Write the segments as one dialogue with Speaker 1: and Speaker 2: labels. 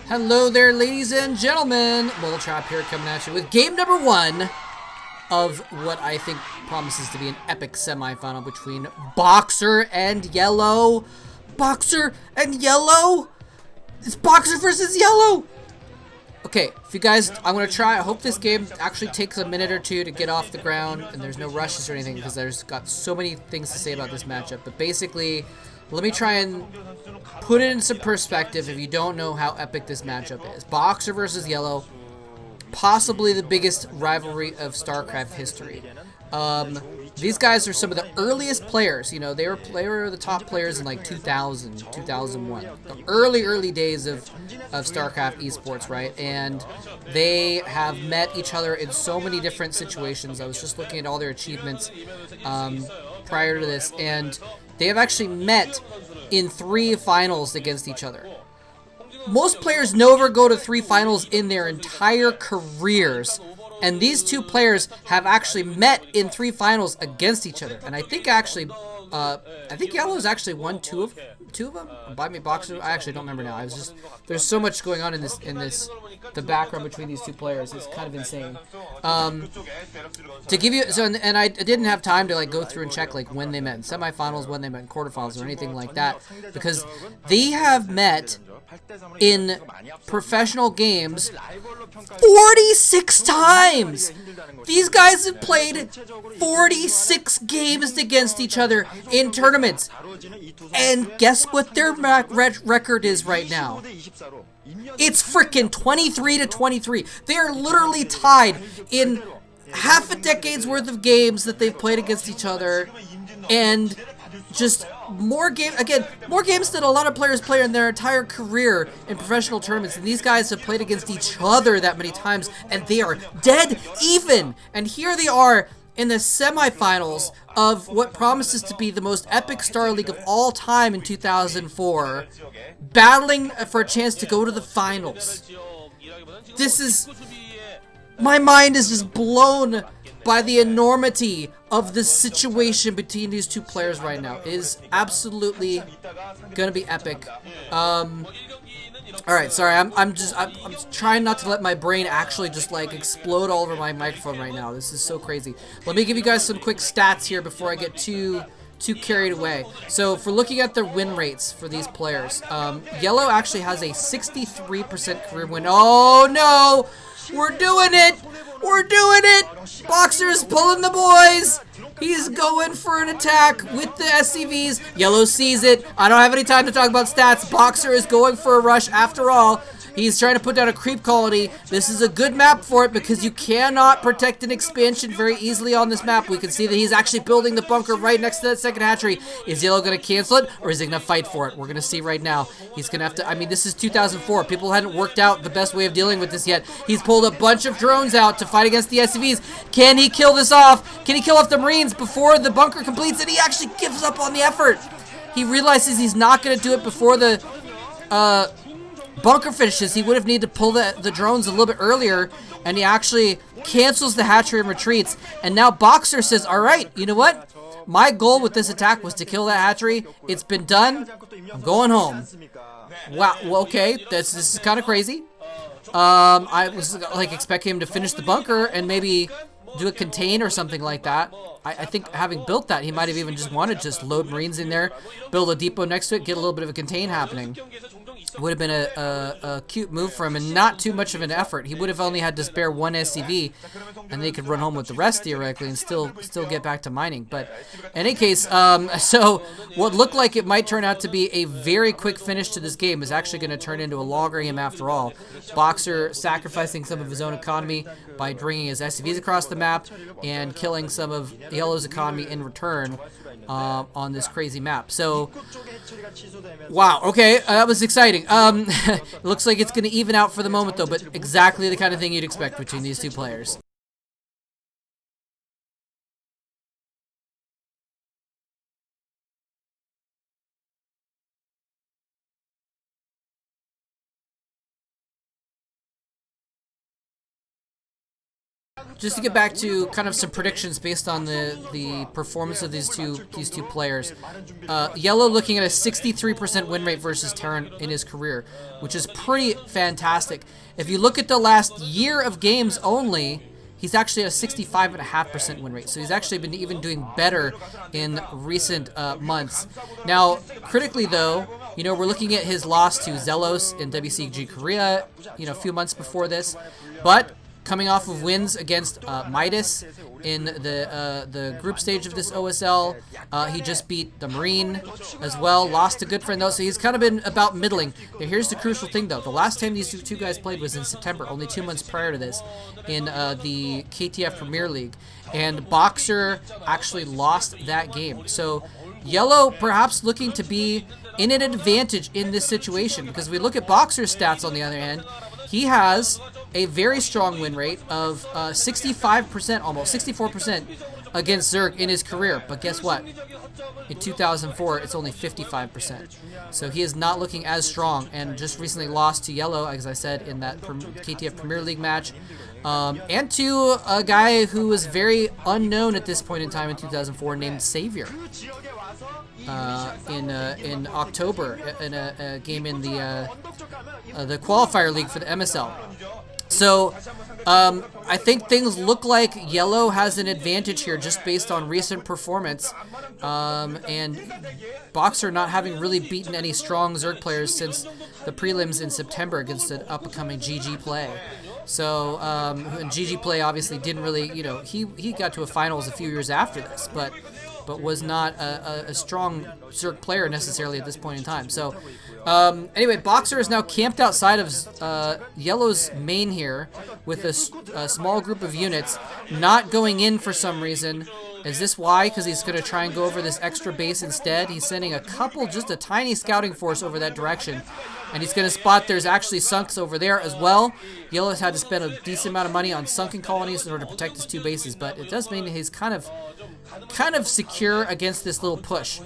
Speaker 1: Hello there, ladies and gentlemen. Trap here coming at you with game number 1 of what I think promises to be an epic semifinal between Boxer and YellOw. Boxer and YellOw? It's Boxer versus YellOw! Okay, if you guys, I'm going to try. I hope this game actually takes a minute or two to get off the ground and there's no rushes or anything because there's got so many things to say about this matchup. But basically, let me try and put it in some perspective if you don't know how epic this matchup is. Boxer versus YellOw, possibly the biggest rivalry of StarCraft history. These guys are some of the earliest players. You know, they were the top players in like 2000, 2001. The early days of StarCraft esports, right? And they have met each other in so many different situations. I was just looking at all their achievements prior to this, and they have actually met in 3 finals against each other. Most players never go to 3 finals in their entire careers, and these 2 players have actually met in 3 finals against each other. And I think actually, YellOw's actually won 2 of them. By me, Boxer. I actually don't remember now. I was just there's so much going on in this the background between these 2 players is kind of insane. To give you and I didn't have time to like go through and check like when they met in semifinals, when they met in quarterfinals, or anything like that, because they have met in professional games 46 times. These guys have played 46 games against each other in tournaments. And guess what their record is right now? It's freaking 23-23. They are literally tied in half a decade's worth of games that they've played against each other, and just more games than a lot of players play in their entire career in professional tournaments. And these guys have played against each other that many times, and they are dead even. And here they are in the semifinals of what promises to be the most epic Star League of all time in 2004, battling for a chance to go to the finals. My mind is just blown by the enormity of the situation between these 2 players right now. It is absolutely gonna be epic. Alright, sorry, I'm trying not to let my brain actually just like explode all over my microphone right now. This is so crazy. Let me give you guys some quick stats here before I get too carried away. So if we're looking at their win rates for these players, YellOw actually has a 63% career win. Oh no! We're doing it! We're doing it! Boxer's pulling the boys! He's going for an attack with the SCVs. YellOw sees it. I don't have any time to talk about stats. Boxer is going for a rush after all. He's trying to put down a creep colony. This is a good map for it because you cannot protect an expansion very easily on this map. We can see that he's actually building the bunker right next to that second hatchery. Is YellOw going to cancel it, or is he going to fight for it? We're going to see right now. He's going to have to, I mean, this is 2004. People hadn't worked out the best way of dealing with this yet. He's pulled a bunch of drones out to fight against the SCVs. Can he kill this off? Can he kill off the Marines before the bunker completes? And he actually gives up on the effort. He realizes he's not going to do it before the bunker finishes. He would have needed to pull the drones a little bit earlier, and he actually cancels the hatchery and retreats. And now Boxer says, all right, you know what? My goal with this attack was to kill that hatchery. It's been done. I'm going home. Wow, well, okay, this is kind of crazy. I was like expecting him to finish the bunker and maybe do a contain or something like that. I think having built that, he might have even just wanted to just load Marines in there, build a depot next to it, get a little bit of a contain happening. Would have been a cute move for him and not too much of an effort. He would have only had to spare 1 SCV, and they could run home with the rest theoretically and still get back to mining. But in any case, so what looked like it might turn out to be a very quick finish to this game is actually going to turn into a logger game after all. Boxer sacrificing some of his own economy by bringing his SCVs across the map and killing some of YellOw's economy in return on this crazy map. So, wow, okay, that was exciting. It looks like it's going to even out for the moment, though, but exactly the kind of thing you'd expect between these 2 players. Just to get back to kind of some predictions based on the performance of these two players. YellOw looking at a 63% win rate versus Terran in his career, which is pretty fantastic. If you look at the last year of games only, he's actually at a 65.5% win rate. So he's actually been even doing better in recent months. Now, critically though, you know, we're looking at his loss to Zelos in WCG Korea, you know, a few months before this, but coming off of wins against Midas in the group stage of this OSL. He just beat the Marine as well. Lost a good friend though, so he's kind of been about middling. Now, here's the crucial thing though. The last time these two guys played was in September, only 2 months prior to this, in the KTF Premier League. And Boxer actually lost that game. So YellOw perhaps looking to be in an advantage in this situation, because we look at Boxer's stats on the other hand. He has a very strong win rate of 65%, almost 64% against Zerg in his career. But guess what? In 2004, it's only 55%. So he is not looking as strong, and just recently lost to YellOw, as I said, in that KTF Premier League match. And to a guy who was very unknown at this point in time in 2004 named Savior. In October in a game in the qualifier league for the MSL. So I think things look like YellOw has an advantage here just based on recent performance, and Boxer not having really beaten any strong Zerg players since the prelims in September against an up-and-coming GG Play. So and GG Play obviously didn't really, you know, he got to a finals a few years after this, but was not a strong Zerg player necessarily at this point in time. So anyway, Boxer is now camped outside of YellOw's main here with a small group of units, not going in for some reason. Is this why? Because he's going to try and go over this extra base instead. He's sending a couple, just a tiny scouting force over that direction. And he's going to spot there's actually sunks over there as well. YellOw's had to spend a decent amount of money on sunken colonies in order to protect his two bases, but it does mean he's kind of secure against this little push.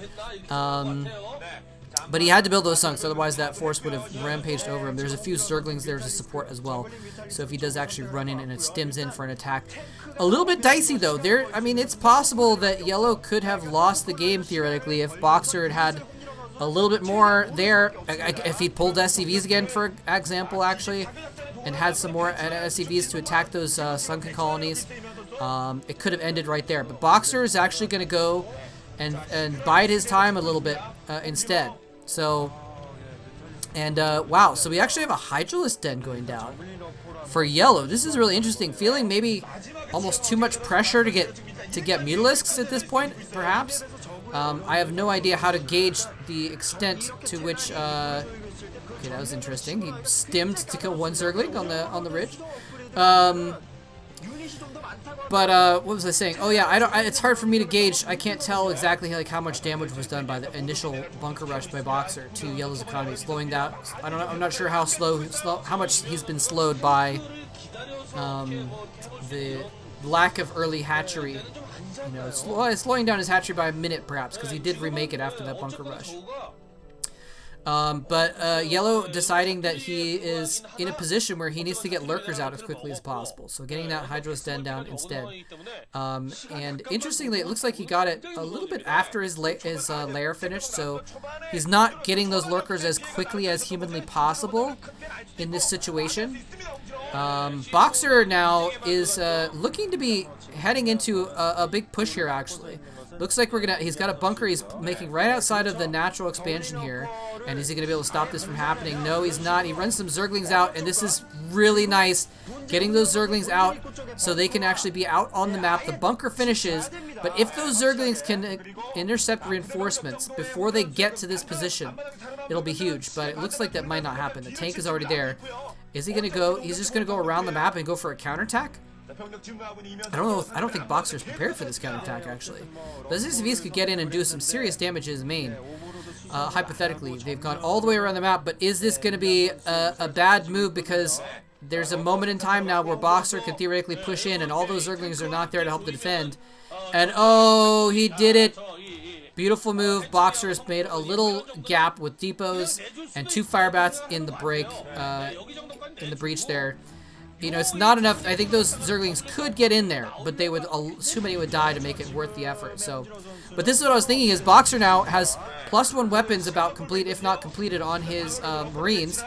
Speaker 1: But he had to build those sunks, otherwise that force would have rampaged over him. There's a few Zerglings there to support as well. So if he does actually run in and it stims in for an attack. A little bit dicey though. I mean, it's possible that YellOw could have lost the game theoretically if Boxer had a little bit more there. If he pulled SCVs again, for example, actually, and had some more SCVs to attack those sunken colonies, it could have ended right there. But Boxer is actually going to go and bide his time a little bit instead. So, and wow, so we actually have a Hydralisk Den going down for YellOw. This is really interesting. Feeling maybe almost too much pressure to get Mutalisks at this point, perhaps. I have no idea how to gauge the extent to which. Okay, that was interesting. He stimmed to kill one Zergling on the ridge. But what was I saying? Oh yeah, it's hard for me to gauge. I can't tell exactly like how much damage was done by the initial bunker rush by Boxer to YellOw's economy, slowing down. I don't know. I'm not sure how how much he's been slowed by the lack of early hatchery. You know, slowing down his hatchery by a minute perhaps, because he did remake it after that bunker rush. But YellOw deciding that he is in a position where he needs to get lurkers out as quickly as possible. So getting that Hydralisk Den down instead. And interestingly, it looks like he got it a little bit after his lair finished. So he's not getting those lurkers as quickly as humanly possible in this situation. Boxer now is looking to be heading into a big push here, actually. Looks like he's got a bunker he's making right outside of the natural expansion here. And is he going to be able to stop this from happening? No, he's not. He runs some Zerglings out, and this is really nice. Getting those Zerglings out so they can actually be out on the map. The bunker finishes, but if those Zerglings can intercept reinforcements before they get to this position, it'll be huge. But it looks like that might not happen. The tank is already there. Is he going to go? He's just going to go around the map and go for a counterattack? I don't know. I don't think Boxer's prepared for this counterattack, actually. The SCVs could get in and do some serious damage to his main. Hypothetically, they've gone all the way around the map, but is this going to be a bad move? Because there's a moment in time now where Boxer could theoretically push in, and all those Zerglings are not there to help to defend. And oh, he did it! Beautiful move. Boxer has made a little gap with depots and 2 fire bats in the break, in the breach there. you know, it's not enough. I think those Zerglings could get in there, but they would, too many would die to make it worth the effort. So, but this is what I was thinking is Boxer now has +1 weapons about complete, if not completed, on his Marines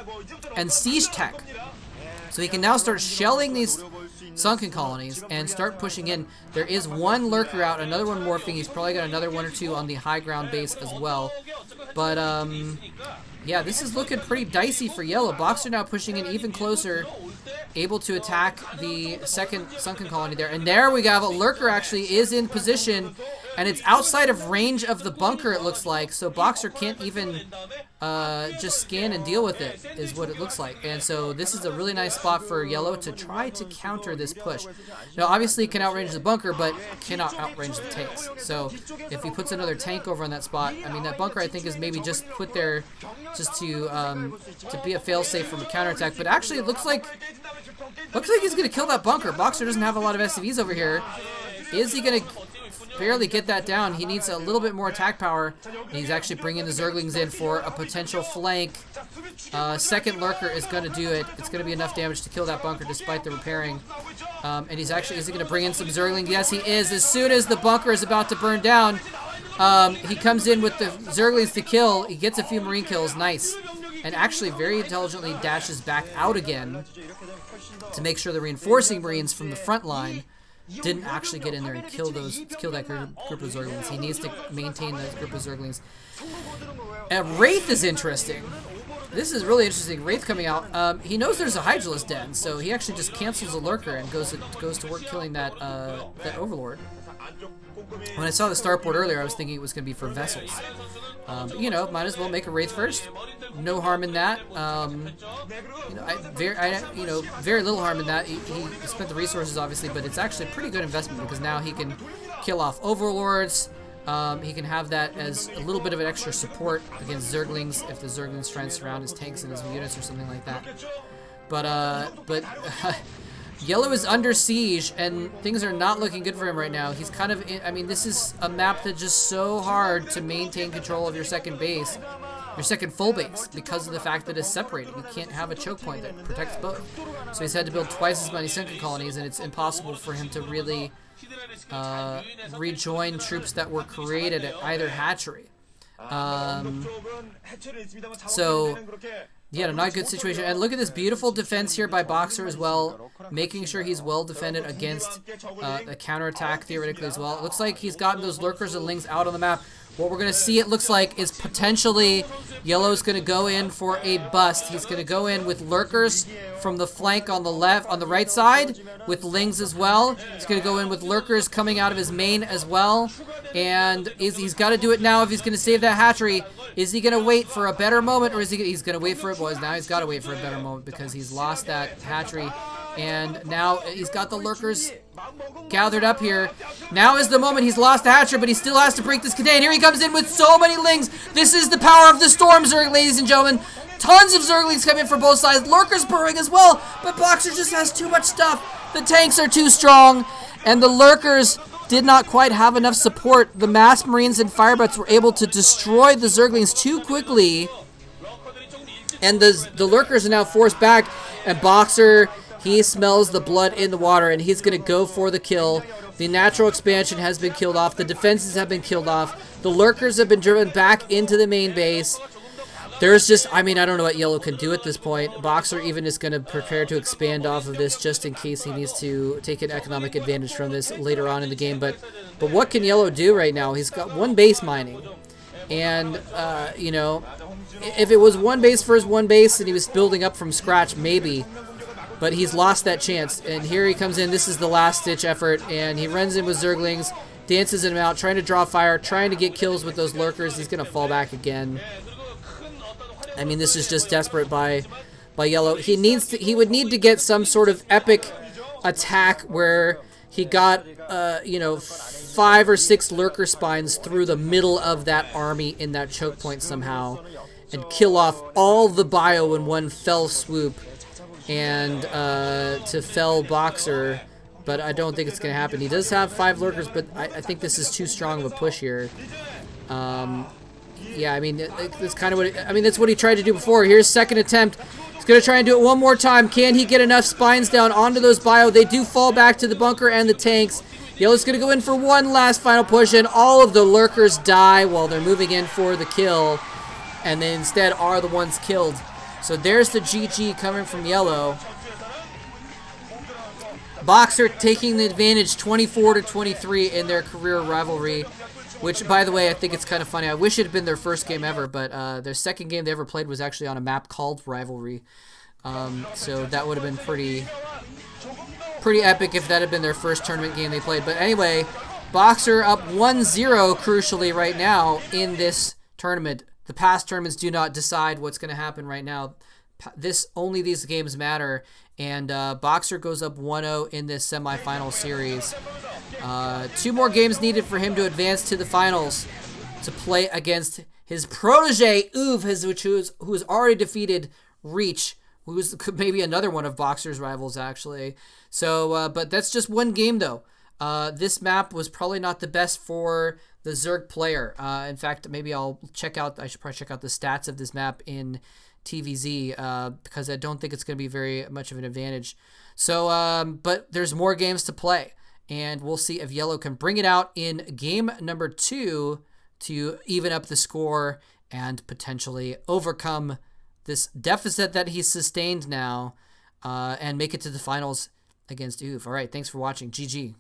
Speaker 1: and siege tech. So he can now start shelling these sunken colonies and start pushing in. There is one lurker out, another one morphing. He's probably got another 1 or 2 on the high ground base as well. But yeah, this is looking pretty dicey for Yellow. Boxer now pushing in even closer, able to attack the second sunken colony there. And there we go. A lurker actually is in position, and it's outside of range of the bunker, it looks like. So Boxer can't even just scan and deal with it, is what it looks like. And so this is a really nice spot for Yellow to try to counter this push. Now, obviously, he can outrange the bunker, but cannot outrange the tanks. So if he puts another tank over on that spot, I mean, that bunker, I think, is maybe just put there just to be a failsafe from a counterattack. But actually, it looks like he's going to kill that bunker. Boxer doesn't have a lot of SCVs over here. Is he going to barely get that down? He needs a little bit more attack power. And he's actually bringing the Zerglings in for a potential flank. Second lurker is going to do it. It's going to be enough damage to kill that bunker despite the repairing. And he's actually, is he going to bring in some Zerglings? Yes, he is. As soon as the bunker is about to burn down, he comes in with the Zerglings to kill. He gets a few Marine kills. Nice. And actually very intelligently dashes back out again to make sure the reinforcing Marines from the front line didn't actually get in there and kill that group of Zerglings. He needs to maintain that group of Zerglings. And Wraith is interesting. This is really interesting. Wraith coming out. He knows there's a Hydralisk den, so he actually just cancels a lurker and goes to work killing that Overlord. When I saw the starport earlier, I was thinking it was going to be for vessels. But, you know, might as well make a Wraith first. No harm in that. You know, very little harm in that. He spent the resources, obviously, but it's actually a pretty good investment because now he can kill off Overlords. He can have that as a little bit of an extra support against Zerglings if the Zerglings try and surround his tanks and his units or something like that. But Yellow is under siege, and things are not looking good for him right now. He's kind of, I mean, this is a map that's just so hard to maintain control of your second base, your second full base, because of the fact that it's separated. You can't have a choke point that protects both. So he's had to build twice as many sunken colonies, and it's impossible for him to really rejoin troops that were created at either hatchery. So, yeah, not a good situation. And look at this beautiful defense here by Boxer as well, making sure he's well defended against a counterattack theoretically as well. It looks like he's gotten those lurkers and lings out on the map. What we're going to see, it looks like, is potentially Yellow's going to go in for a bust. He's going to go in with lurkers from the flank on the right side, with lings as well. He's going to go in with lurkers coming out of his main as well. And he's got to do it now if he's going to save that hatchery. Is he going to wait for a better moment, or is he's going to wait for it? Boys, now he's got to wait for a better moment because he's lost that hatchery. And now he's got the lurkers gathered up here. Now is the moment. He's lost the hatchery, but he still has to break this contain. Here he comes in with so many lings. This is the power of the storm, ladies and gentlemen. Tons of Zerglings come in for both sides. Lurkers burrowing as well, but Boxer just has too much stuff. The tanks are too strong, and the lurkers did not quite have enough support. The mass Marines and Firebutts were able to destroy the Zerglings too quickly, and the lurkers are now forced back, and Boxer, he smells the blood in the water, and he's going to go for the kill. The natural expansion has been killed off. The defenses have been killed off. The lurkers have been driven back into the main base. There's just, I mean, I don't know what Yellow can do at this point. Boxer even is going to prepare to expand off of this just in case he needs to take an economic advantage from this later on in the game. But what can Yellow do right now? He's got one base mining. And, you know, if it was one base for his one base and he was building up from scratch, maybe. But he's lost that chance, and here he comes in. This is the last-ditch effort, and he runs in with Zerglings, dances him out, trying to draw fire, trying to get kills with those lurkers. He's going to fall back again. I mean, this is just desperate by Yellow. He would need to get some sort of epic attack where he got, you know, 5 or 6 lurker spines through the middle of that army in that choke point somehow, and kill off all the bio in one fell swoop. And to fell Boxer, but I don't think it's going to happen. He does have 5 lurkers, but I think this is too strong of a push here. Yeah, I mean, that's kind of what I mean. That's what he tried to do before. Here's second attempt. He's going to try and do it one more time. Can he get enough spines down onto those bio? They do fall back to the bunker and the tanks. YellOw's going to go in for one last final push, and all of the lurkers die while they're moving in for the kill, and they instead are the ones killed. So there's the GG coming from YellOw. Boxer taking the advantage 24-23 in their career rivalry, which, by the way, I think it's kind of funny. I wish it had been their first game ever, but their second game they ever played was actually on a map called Rivalry. So that would have been pretty epic if that had been their first tournament game they played. But anyway, Boxer up 1-0 crucially right now in this tournament. The past tournaments do not decide what's going to happen right now. Only these games matter, and Boxer goes up 1-0 in this semifinal series. 2 more games needed for him to advance to the finals to play against his protege, Uv, who's already defeated Reach, who's maybe another one of Boxer's rivals, actually. So, but that's just one game, though. This map was probably not the best for the Zerg player. In fact, maybe I should probably check out the stats of this map in TVZ, because I don't think it's going to be very much of an advantage. So, but there's more games to play, and we'll see if YellOw can bring it out in game number 2 to even up the score and potentially overcome this deficit that he's sustained now, and make it to the finals against Uv. All right, thanks for watching. GG.